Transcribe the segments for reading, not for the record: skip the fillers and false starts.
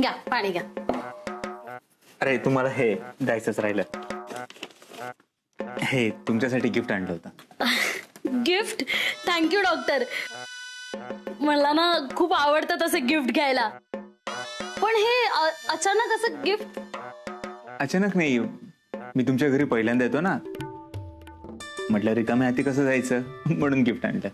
घ्या पाणी घ्या. अरे तुम्हाला हे द्यायचंच राहिलं. हे तुमच्यासाठी गिफ्ट आणलं होतं. गिफ्ट? Thank you doctor. मला ना खूप आवडतं तसं गिफ्ट घ्यायला. पण हे अचानक असं गिफ्ट? अचानक नाही, मी तुमच्या घरी पहिल्यांदा येतो ना, म्हटलं रिकाम्या हाती कसं जायचं म्हणून गिफ्ट आणलं.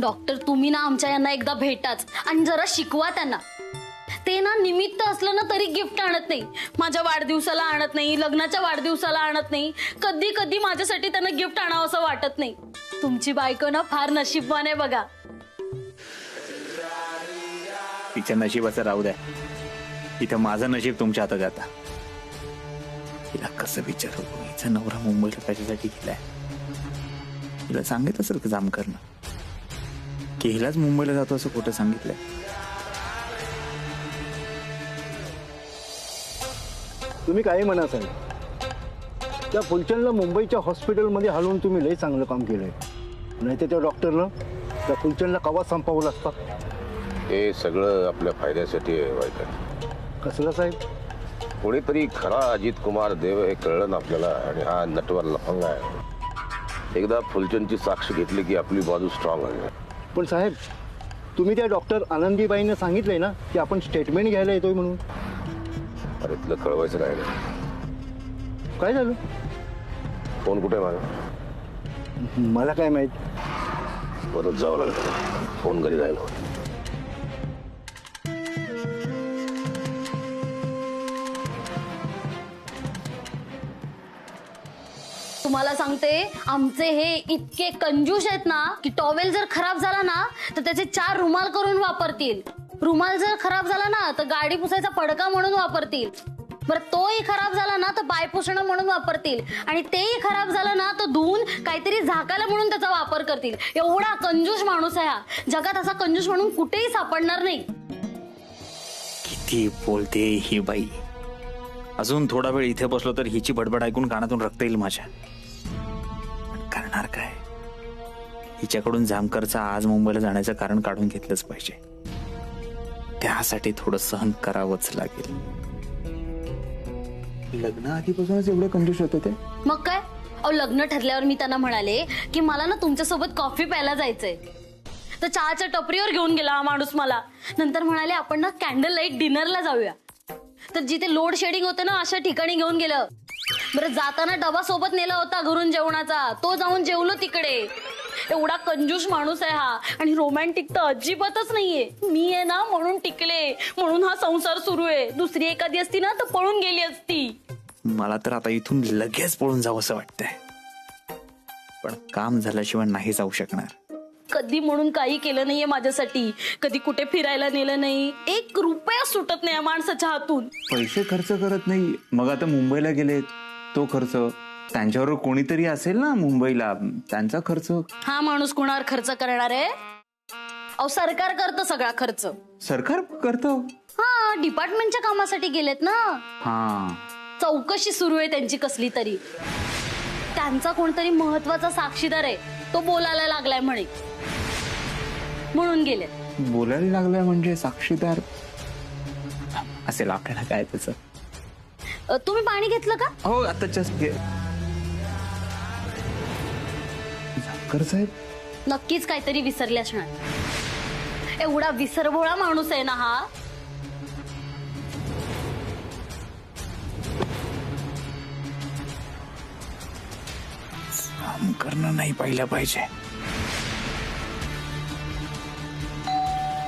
डॉक्टर तुम्ही ना आमच्या यांना एकदा भेटाच आणि जरा शिकवा त्यांना. ते ना निमित्त असलं ना तरी गिफ्ट आणत नाही. माझ्या वाढदिवसाला आणत नाही, लग्नाच्या वाढदिवसाला आणत नाही. कधी कधी माझ्यासाठी त्यांना गिफ्ट आणावं असं वाटत नाही. तुमची बायको ना फार नशीबवान आहे बघा. तिच्या नशिबाचं राहू द्या, इथं माझं नशीब तुमच्या हातात आता. तिला कसं विचारू, हिचा नवरा मुंबईला त्याच्यासाठी गेलाय. तिला सांगित असेल का जाम करणं की हिलाच मुंबईला जातो असं खोटं सांगितलंय. तुम्ही काही म्हणा साहेब, त्या फुलचंदला मुंबईच्या हॉस्पिटलमध्ये हलवून तुम्ही लई चांगलं काम केलंय. नाही तर त्या डॉक्टरनं त्या फुलचंदला कवा संपवलं असता. हे सगळं आपल्या फायद्यासाठी आहे वाईट. कसलं साहेब? कोणीतरी खरा अजित कुमार देव हे कळलं ना आपल्याला, आणि हा नटवर लफंगा आहे. एकदा फुलचंदची साक्ष घेतली की आपली बाजू स्ट्रॉंग आहे. पण साहेब, तुम्ही त्या डॉक्टर आनंदीबाईंना सांगितलंय ना की आपण स्टेटमेंट घ्यायला येतोय म्हणून. अरे तुला कळवायचं राहिलं. काय झालं? फोन कुठे आहे माझा? मला काय माहित. परत जावं लागलं, फोन घरी जायला. तुम्हाला सांगते, आमचे हे इतके कंजूस आहेत ना की टॉवेल जर खराब झाला ना तर त्याचे 4 रुमाल करून वापरतील. रुमाल जर खराब झाला ना तर गाडी पुसायचा पडका म्हणून वापरतील. बरं तोही खराब झाला ना तर पाय पुसणं म्हणून वापरतील. आणि तेही खराब झालं ना तर धुवून काहीतरी झाकायला म्हणून त्याचा वापर करतील. एवढा कंजूस माणूस आहे हा. जगात असा कंजूस म्हणून कुठेही सापडणार नाही. किती बोलते ही बाई. अजून थोडा वेळ इथे बसलो तर हिची बडबड ऐकून कानातून रक्त येईल माझ्या. करणार काय? हिच्याकडून जामकरचा आज मुंबईला जाण्याचं कारण काढून घेतलंच पाहिजे. त्यासाठी थोडं सहन करावंच लागेल. लग्न आधीपासूनच एवढे कंजूस होते ते. मग काय? अहो लग्न ठरल्यावर मी त्यांना म्हणाले की मला ना तुमच्यासोबत कॉफी प्यायला जायचंय. तर चहाच्या टपरीवर घेऊन गेला हा माणूस मला. नंतर म्हणाले आपण ना कॅन्डल लाईट डिनरला जाऊया. तर जिथे लोड शेडिंग होतं ना अशा ठिकाणी घेऊन गेलं. बरं जाताना डबा सोबत नेला होता घरून जेवणाचा, तो जाऊन जेवलो तिकडे. एवढा कंजूस माणूस आहे हा. आणि रोमॅन्टिक तर अजिबातच नाहीये. मी आहे ना म्हणून टिकले, म्हणून हा संसार सुरू आहे. दुसरी एखादी असती ना तर पळून गेली असती. मला तर आता इथून लगेच पळून जावं असं वाटतंय, पण काम झाल्याशिवाय नाही जाऊ शकणार. कधी म्हणून काही केलं नाहीये माझ्यासाठी. कधी कुठे फिरायला नेलं नाही. 1 रुपया सुटत नाही या माणसाच्या हातून. पैसे खर्च करत नाही. मग आता मुंबईला गेले तो खर्च, त्यांच्यावर कोणीतरी असेल ना मुंबईला, त्यांचा खर्च. हा माणूस कुणावर खर्च करणार आहे? अहो सरकार करतं सगळा खर्च. सरकार करतं? हा डिपार्टमेंटच्या कामासाठी गेलेत ना. हा चौकशी सुरू आहे त्यांची कसली तरी. त्यांचा कोणतरी महत्वाचा साक्षीदार आहे, तो बोलायला लागलाय म्हणे, म्हणून गेले. बोलायला लागलाय म्हणजे साक्षीदार असेल. आपल्याला काय त्याचं. तुम्ही पाणी घेतलं का? हो आता जस्ट घे. जामकर साहेब नक्कीच काहीतरी विसरले असणार. एवढा विसरभोळा माणूस आहे ना हा. काम करणं नाही पाहिलं पाहिजे.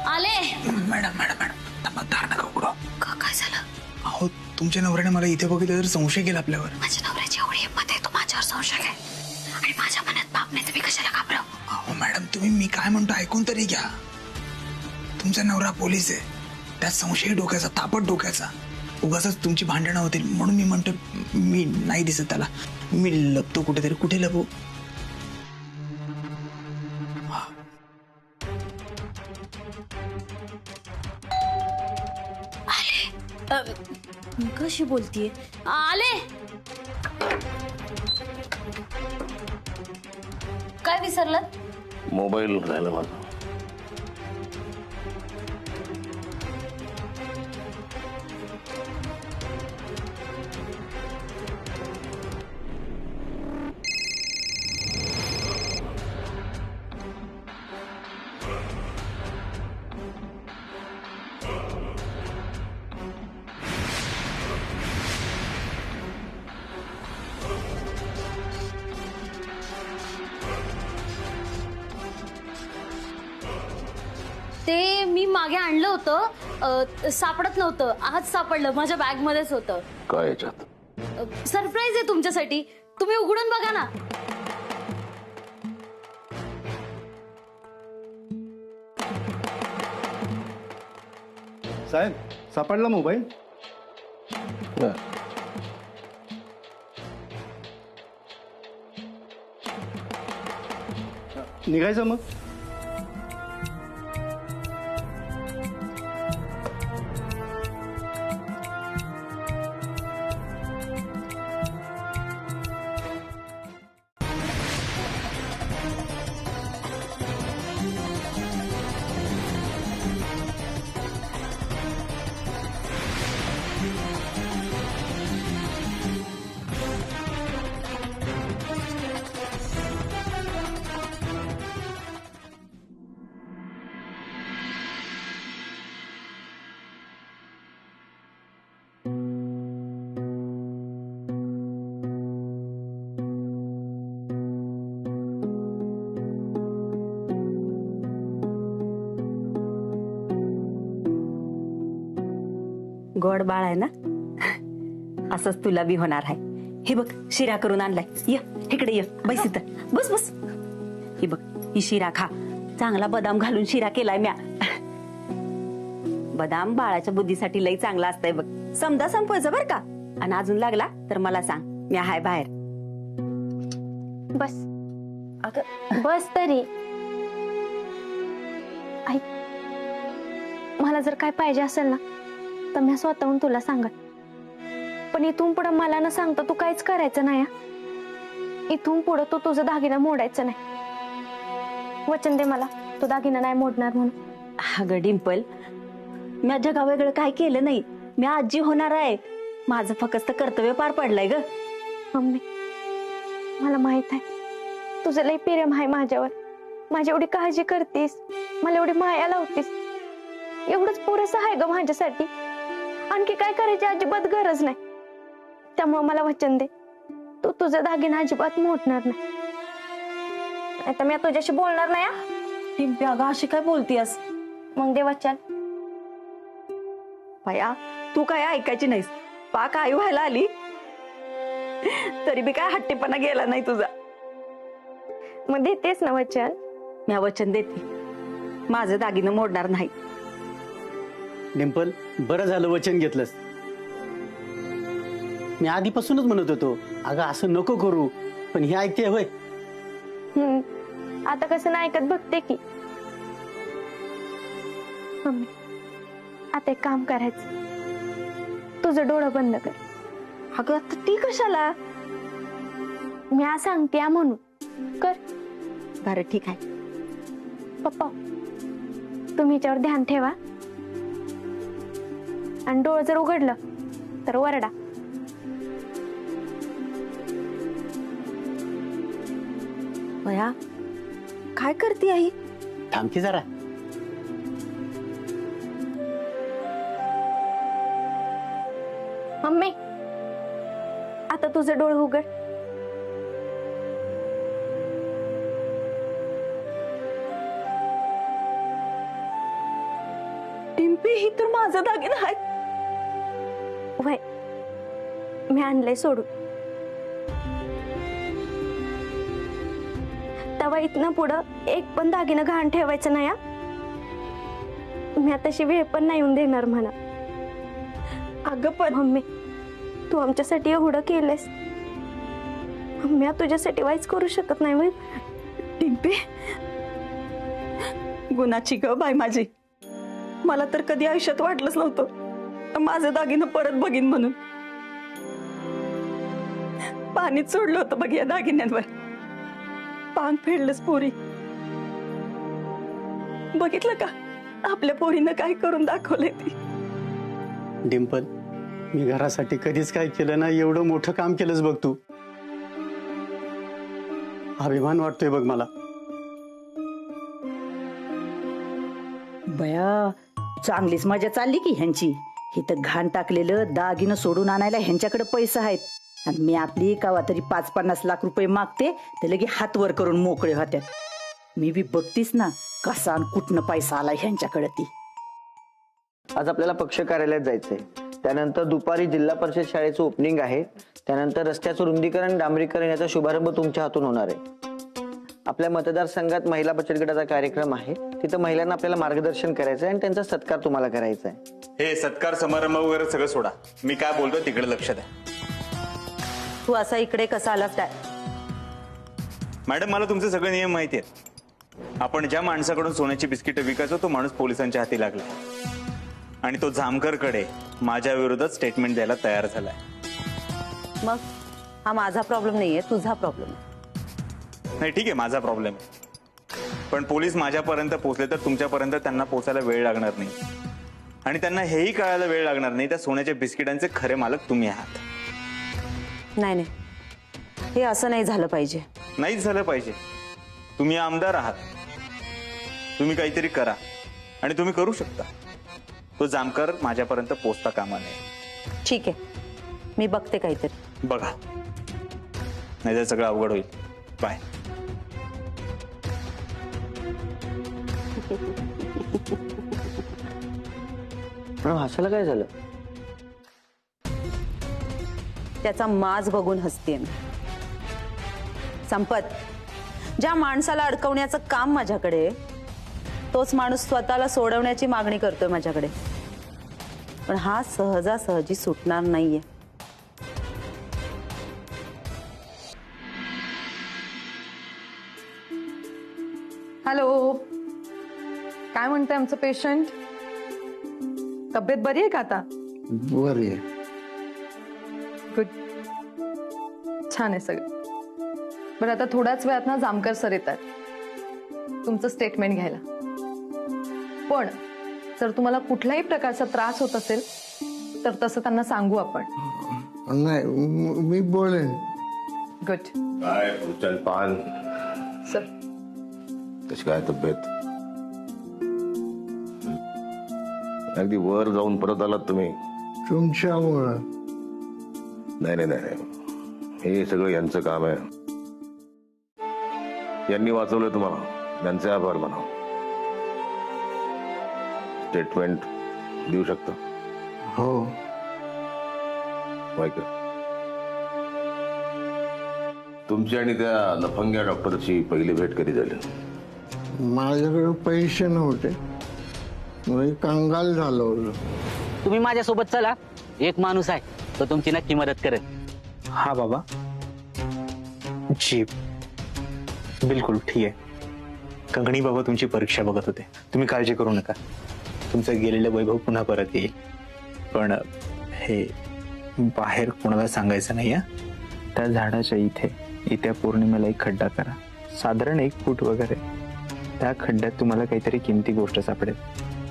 आले. मॅडम मॅडम मॅडम दार नका उघडू. काय झालं? अहो तुमच्या नवऱ्याने मला इथे बघितलं तर संशय केला आपल्यावर. माझ्या नवऱ्याची एवढी हिंमत आहे, तो माझ्यावर संशय आहे. आणि माझ्या मनात पाप नाही तर मी कशाला घाबरव? अहो मॅडम तुम्ही मी काय म्हणतो ऐकून तरी घ्या. तुमचा नवरा पोलीस आहे, त्यात संशय डोक्याचा, तापट डोक्याचा. उगाच तुमची भांडणं होतील म्हणून मी म्हणतो मी नाही दिसत त्याला. मी लपतो कुठेतरी. कुठे लपू? कशी बोलतीये? आले. काय विसरलं? मोबाईल राहिला माझा. ते मी मागे आणलं होतं, सापडत नव्हतं. आज सापडलं, माझ्या बॅग मध्येच होतं. काय याच्यात? सरप्राईज आहे तुमच्यासाठी, तुम्ही उघडून बघा ना. साहेब, सापडला मोबाईल? निघायचं मग? गोड बाळ आहे ना, असंच तुला बी होणार आहे. हे बघ, शिरा करून आणलाय. ये इकडे, ये, बस इथं, बस बस. ही बघ, ही शिरा खा. चांगला बदाम घालून शिरा केलाय म्या. बदाम बाळाच्या बुद्धीसाठी लई चांगला असतंय बघ. समजा संपवायचं बर का, आणि अजून लागला तर मला सांग, मी हाय बाहेर. बस बस तरी. ऐक, मला जर काय पाहिजे असेल ना तर मी स्वतःहून तुला सांगत, पण इथून पुढे मला न सांगता तू काहीच करायचं नाही. इथून पुढे तू तुझं दागिना मोडायचं नाही. वचन दे मला, तू दागिना नाही मोडणार म्हणून. अगं डिंपल, मी जगा वेगळं काय केलं नाही. मी आजी होणार आहे. माझं फक्त कर्तव्य पार पडलंय ग. मम्मी, मला माहित आहे तुझं लई प्रेम आहे माझ्यावर. माझी एवढी काळजी करतीस, मला एवढी माया लावतीस, एवढंच पुरेसं आहे ग माझ्यासाठी. आणखी काय करायची अजिबात गरज नाही. त्यामुळे मला वचन दे, तू तुझा दागिना अजिबात मोडणार नाही. आता मी तुझ्याशी बोलणार नाही. डिंपी, अगं अशी काय बोलतीयस? मग दे वचन. भया, तू काय ऐकायची नाहीस. पाक आई व्हायला आली तरी बी काय हट्टीपणा गेला नाही तुझा. मग देतेस ना वचन? मी वचन देते, माझं दागिनं मोडणार नाही. डिंपल, बरं झालं वचन घेतलंस. मी आधीपासूनच म्हणत होतो, अगं असं नको करू, पण हे ऐकते होय. आता कसं नाही ऐकत बघते की. मम्मी, आता एक काम करायचं, तुझं डोळं बंद कर. अगं आता ती कशाला? मी आज सांगते म्हणून कर. बरं ठीक आहे. पप्पा, तुम्ही याच्यावर ध्यान ठेवा, आणि डोळं जर उघडलं तर वरडा. भया, काय करते आई? थांबकी जरा. मम्मी, आता तुझं डोळं उघड. डिंपी, ही तर माझा दागिना आहे. वय, मी आणलंय सोडून. तेव्हा इथनं पुढं एक पण दागिना घाण ठेवायचं नाही. मी आताशी वेळ पण नाही येऊन देणार म्हणा. अगं पण मम्मी, तू आमच्यासाठी एवढं केलंयस, मी तुझ्यासाठी वाईच करू शकत नाही. वय डिंपी, गुणाची ग बाई माझी. मला तर कधी आयुष्यात वाटलंच नव्हतं माझं दागिनं परत बघीन म्हणून. पाणीच सोडलं होतं बघ या दागिन्यांवर. पांग फेडलंच पोरी. बघितलं का आपल्या पोरीनं काय करून दाखवलंय ती. डिंपल, मी घरासाठी कधीच काय केलं ना, एवढं मोठं काम केलंस बघ तू. अभिमान वाटतोय बघ मला. बया, चांगलीच मजा चालली की ह्यांची. इथं घाण टाकलेलं दागिनं सोडून आणायला ह्यांच्याकडे पैसे आहेत आणि मी आपली कावा तरी 5-50 लाख रुपये मागते ते लगे हात वर करून मोकळे होत्यात. मी बी बघतीस ना कसा आणि कुठनं पैसा आला ह्यांच्याकडे ती. आज आपल्याला पक्ष कार्यालयात जायचंय. त्यानंतर दुपारी जिल्हा परिषद शाळेचं ओपनिंग आहे. त्यानंतर रस्त्याचं रुंदीकरण, डांबरीकरण याचा शुभारंभ तुमच्या हातून होणार आहे. आपल्या मतदारसंघात महिला बचत गटाचा कार्यक्रम आहे. तिथं महिलांना आपल्याला मार्गदर्शन करायचं आहे आणि त्यांचा सत्कार तुम्हाला करायचा आहे. हे सत्कार समारंभ वगैरे सगळं सोडा. मी काय बोलतोय तिकडे लक्ष द्या. तू असा इकडे कसा आलास काय? मॅडम, मला तुमचे सगळे नियम माहिती आहेत. आपण ज्या माणसाकडून सोन्याची बिस्किट विकायचो तो माणूस पोलिसांच्या हाती लागला आणि तो जामकरकडे माझ्या विरोधात स्टेटमेंट द्यायला तयार झालाय. मग हा माझा प्रॉब्लेम नाहीये, तुझा प्रॉब्लेम. नाही, ठीक आहे, माझा प्रॉब्लेम आहे. पण पोलीस माझ्यापर्यंत पोहोचले तर तुमच्यापर्यंत त्यांना पोहोचायला वेळ लागणार नाही आणि त्यांना हेही कळायला वेळ लागणार नाही त्या सोन्याच्या बिस्किटांचे खरे मालक तुम्ही आहात. नाही नाही, हे असं नाही झालं पाहिजे. नाहीच झालं पाहिजे. तुम्ही आमदार आहात, तुम्ही काहीतरी करा आणि तुम्ही करू शकता. तो जामकर माझ्यापर्यंत पोहोचता कामा नये. ठीक आहे, मी बघते काहीतरी. बघा, नाही तर सगळं अवघड होईल. बाय. पण हसायला काय झालं? त्याचा माज बघून हसतेय मी. संपत, ज्या माणसाला अडकवण्याचं काम माझ्याकडे, तोच माणूस स्वतःला सोडवण्याची मागणी करतोय माझ्याकडे. पण हा सहजासहजी सुटणार नाहीये. हॅलो, काय म्हणतंय आमचं पेशंट? तब्येत बरी आहे का आता? बरी आहे. गुड, छान आहे सगळं. बरं, आता थोड्याच वेळात ना जामकर सर येतात तुमचं स्टेटमेंट घ्यायला. पण जर तुम्हाला कुठल्याही प्रकारचा त्रास होत असेल तर तसं त्यांना सांगू आपण. नाही, मी बोलेन. गुड. काय फुलचंद पान, सर कशी काय तब्येत? अगदी वर जाऊन परत आलात तुम्ही. तुमच्यामुळं. नाही नाही नाही, हे सगळं यांचं काम आहे. यांनी वाचवलं तुम्हाला, त्यांचे आभार माना. स्टेटमेंट देऊ शकता? हो. वाईकर, तुमची आणि त्या लफंग्या डॉक्टरची पहिली भेट कधी झाली? माझ्याकडे पैसे नव्हते, मी कंगाल झालो होतो. तुम्ही माझ्यासोबत चला, एक माणूस आहे तो तुमची नक्की मदत करेल. हा बाबा, जी बिलकुल ठीक आहे. कंगणी बाबा तुमची परीक्षा बघत होते, तुम्ही काळजी करू नका. तुमचं गेलेलं वैभव पुन्हा परत येईल. पण हे बाहेर कोणाला सांगायचं नाही. त्या झाडाच्या इथे येत्या पौर्णिमेला एक खड्डा करा, साधारण 1 फूट वगैरे. त्या खड्ड्यात तुम्हाला काहीतरी किमती गोष्ट सापडेल.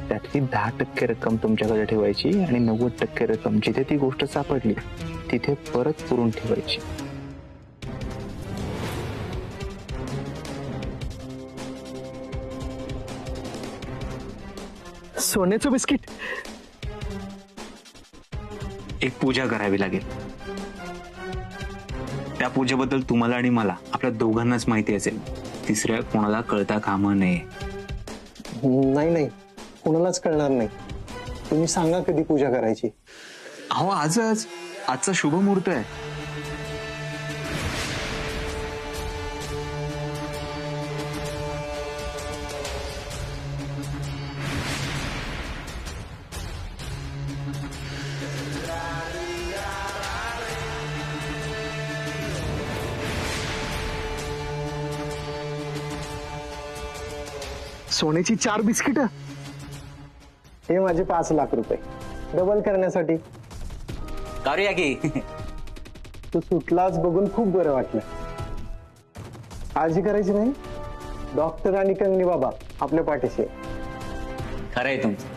त्यातली 10% रक्कम तुमच्याकडे ठेवायची आणि 90% रक्कम जिथे ती गोष्ट सापडली तिथे परत पुरून ठेवायची. सोन्याचं बिस्किट. एक पूजा करावी लागेल. त्या पूजेबद्दल तुम्हाला आणि मला, आपल्या दोघांनाच माहिती असेल. तिसऱ्या कोणाला कळता कामा नये. नाही नाही, कोणालाच कळणार नाही. तुम्ही सांगा कधी पूजा करायची. अहो, आजचा शुभ मुहूर्त आहे. सोन्याची 4 बिस्किट. हे माझे 5 लाख रुपये डबल करण्यासाठी. करूया की. तू सुटलाच बघून खूप बरं वाटलं. काळजी करायची नाही. डॉक्टर आणि कंगनी बाबा आपल्या पाठीशी. खरंय तुमचं,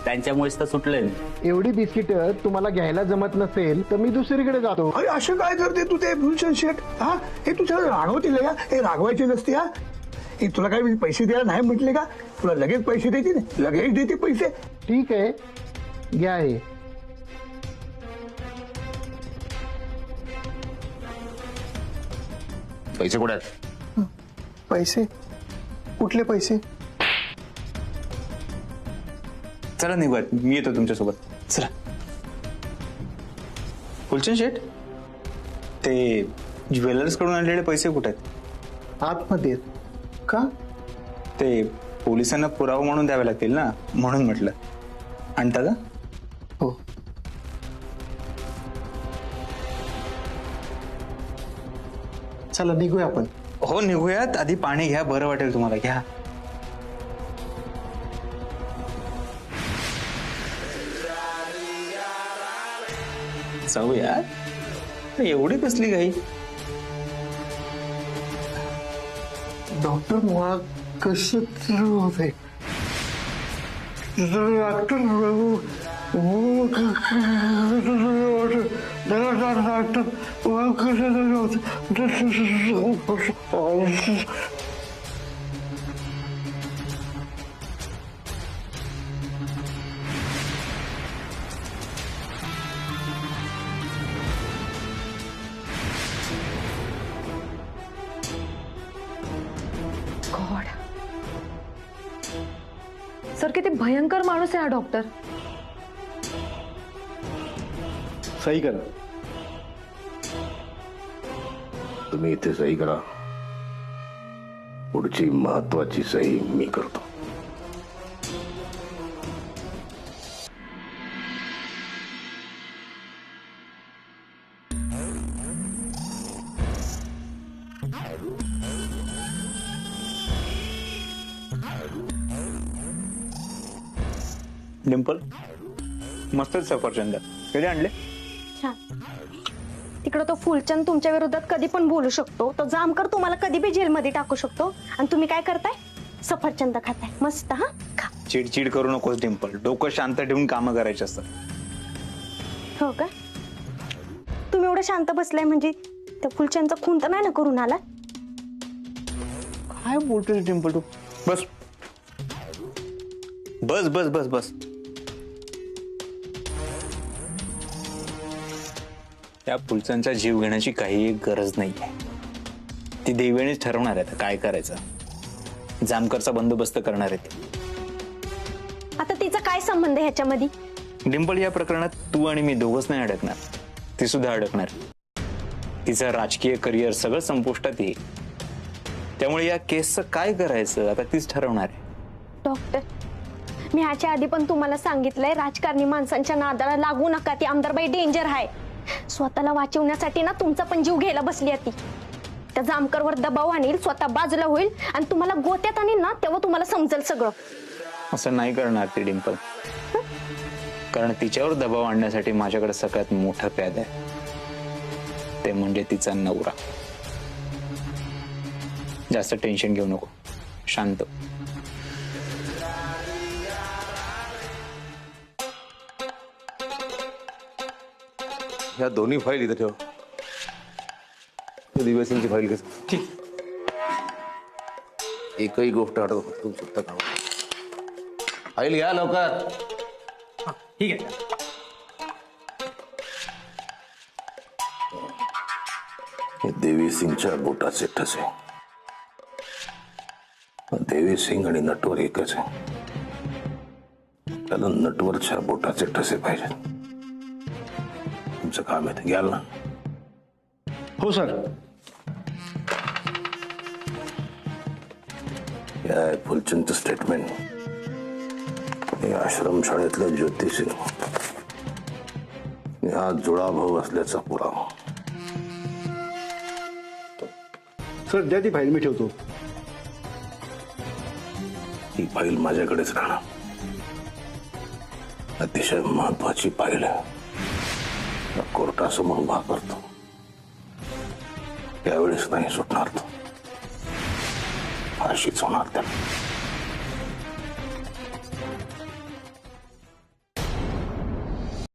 त्यांच्यामुळेच तर सुटलं. एवढी बिस्किट तुम्हाला घ्यायला जमत नसेल तर मी दुसरीकडे जातो. अरे असं काय करते तू ते भूषण शेठ? हा, हे तुझ्या रागवतील का? हे रागवायचे नसते. हा, ती तुला काय मी पैसे द्यायला नाही म्हटले का? तुला लगेच पैसे देते, लगेच देते पैसे. ठीक आहे, घ्या हे. पैसे कुठे आहेत? पैसे? कुठले पैसे? चला निघूयात, मी येतो तुमच्यासोबत. चला. फुलचंद शेठ, ते ज्वेलर्स कडून आणलेले पैसे कुठे आहेत? आतमध्ये. का? ते पोलिसांना पुरावा म्हणून द्यावे लागतील ना, म्हणून म्हटलं. आणता का? हो. चला निघूया आपण. हो निघूयात. आधी पाणी घ्या, बरं वाटेल तुम्हाला. घ्या. जाऊयात. एवढी कसली घाई? डॉक्टर मला कसं तर होते. Doctor God. सर किती भयंकर माणूस आहे हा डॉक्टर. सही करा. तुम्ही इथे सही करा. पुढची महत्वाची सही मी करतो. डिंपल, मस्त सफरचंद. कधी आणले? तिकडं तो फुलचंद तुमच्या विरोधात कधी पण बोलू शकतो. तो जामकर तुम्हाला कधी बी जेलमध्ये टाकू शकतो. आणि तुम्ही काय करताय? सफरचंद खाताय. मस्त. हा खा. चिडचिड करू नकोस डिंपल. डोकं शांत ठेवून कामं करायची असतात. हो का? तुम्ही एवढं शांत बसलाय म्हणजे त्या फुलचंदचा खून तर नाही ना करून आला? काय बोलतोस डिंपल तू? बस बस बस बस बस. त्या फुलचंदचा जीव घेण्याची काही गरज नाहीये. ती देवेणीच ठरवणार आहे काय करायचं. जामकरचा बंदोबस्त करणार आहे. आता तिचा काय संबंध आहे ह्याच्यामध्ये? डिंपल, या प्रकरणात तू आणि मी दोघंच नाही अडकणार, ती सुद्धा अडकणार. तिचं राजकीय करिअर सगळं संपुष्टात येईल. त्यामुळे या केसचं काय करायचं आता तीच ठरवणार आहे. डॉक्टर, मी ह्याच्या आधी पण तुम्हाला सांगितलंय, राजकारणी माणसांच्या नादाला लागू नका. ती आमदारबाई डेंजर आहे. स्वतःला वाचवण्यासाठी ना तुमचा पण जीव घ्यायला बसली आहे ती. त्या जामकरवर दबाव आणील, स्वतः बाजूला होईल आणि तुम्हाला गोत्यात आणील ना, तेव्हा तुम्हाला समजेल सगळं. असं नाही करणार ती डिंपल, कारण तिच्यावर दबाव आणण्यासाठी माझ्याकडे सगळ्यात मोठं प्याद आहे. ते म्हणजे तिचा नवरा. जास्त टेन्शन घेऊ नको, शांत. ह्या दोन्ही फाईल इथे ठेव. दिव्यासिंगची फाईल कसं? ठीक. एकही गोष्ट हटत सुद्धा काम. फाईल घ्या लवकर. ठीक आहे. हे देवी सिंगच्या बोटाचे ठसे. देवी सिंग आणि नटवर एकच आहे. त्याला नटवरच्या बोटाचे ठसे पाहिजे. तुमचं काम आहे, घ्याल ना? हो सर. या फुलचंदचं स्टेटमेंट. हे आश्रमशाळेतलं ज्योती सिंग हा जुळा भाऊ असल्याचा पुरावा. सर द्या ती फाईल, मी ठेवतो. ही फाईल माझ्याकडेच राहणार. अतिशय महत्वाची फाईल आहे. कोर्टासमोर उभा करतो त्यावेळेस नाही सुटणार तो. फाशीच होणार त्याला.